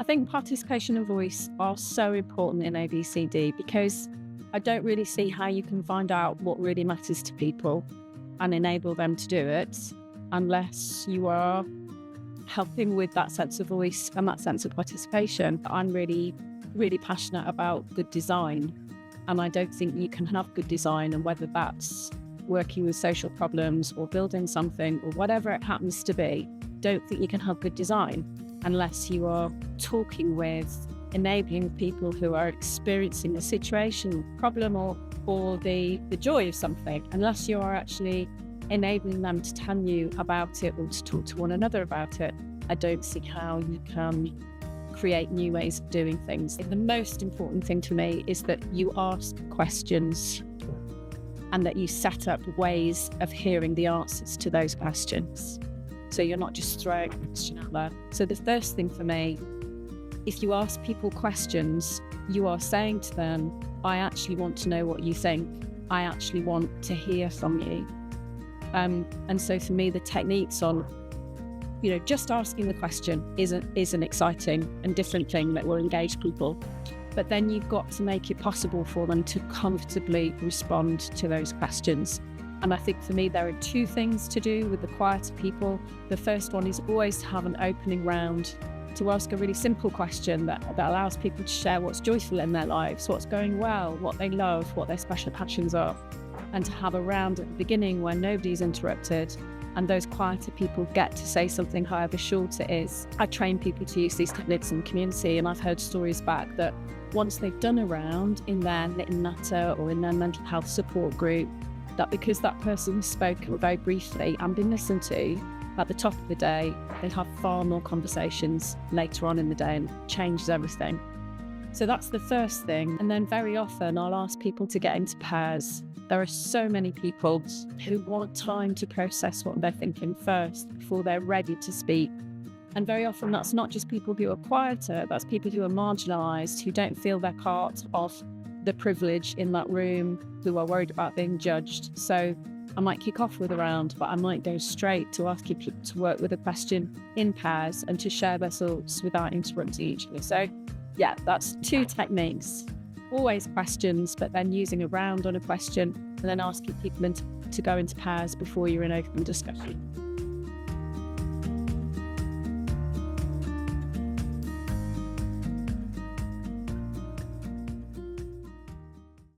I think participation and voice are so important in ABCD because I don't really see how you can find out what really matters to people and enable them to do it unless you are helping with that sense of voice and that sense of participation. I'm really, really passionate about good design, and I don't think you can have good design, and whether that's working with social problems or building something or whatever it happens to be, don't think you can have good design unless you are talking with, enabling people who are experiencing a situation, problem, or the joy of something, unless you are actually enabling them to tell you about it or to talk to one another about it. I don't see how you can create new ways of doing things. The most important thing to me is that you ask questions and that you set up ways of hearing the answers to those questions. So you're not just throwing a question out there. So the first thing for me, if you ask people questions, you are saying to them, I actually want to know what you think. I actually want to hear from you. And so for me, the techniques on, just asking the question is an exciting and different thing that will engage people. But then you've got to make it possible for them to comfortably respond to those questions. And I think for me, there are two things to do with the quieter people. The first one is always to have an opening round, to ask a really simple question that allows people to share what's joyful in their lives, what's going well, what they love, what their special passions are. And to have a round at the beginning where nobody's interrupted and those quieter people get to say something however short it is. I train people to use these techniques in the community, and I've heard stories back that once they've done a round in their Knit and Natter or in their mental health support group, that because that person has spoken very briefly and been listened to at the top of the day, they'll have far more conversations later on in the day, and it changes everything. So that's the first thing. And then very often I'll ask people to get into pairs. There are so many people who want time to process what they're thinking first before they're ready to speak. And very often that's not just people who are quieter, that's people who are marginalised, who don't feel they're part of the privilege in that room, who are worried about being judged. So I might kick off with a round, but I might go straight to asking people to work with a question in pairs and to share their thoughts without interrupting each other. So yeah, that's two techniques. Always questions, but then using a round on a question and then asking people to go into pairs before you're in open discussion.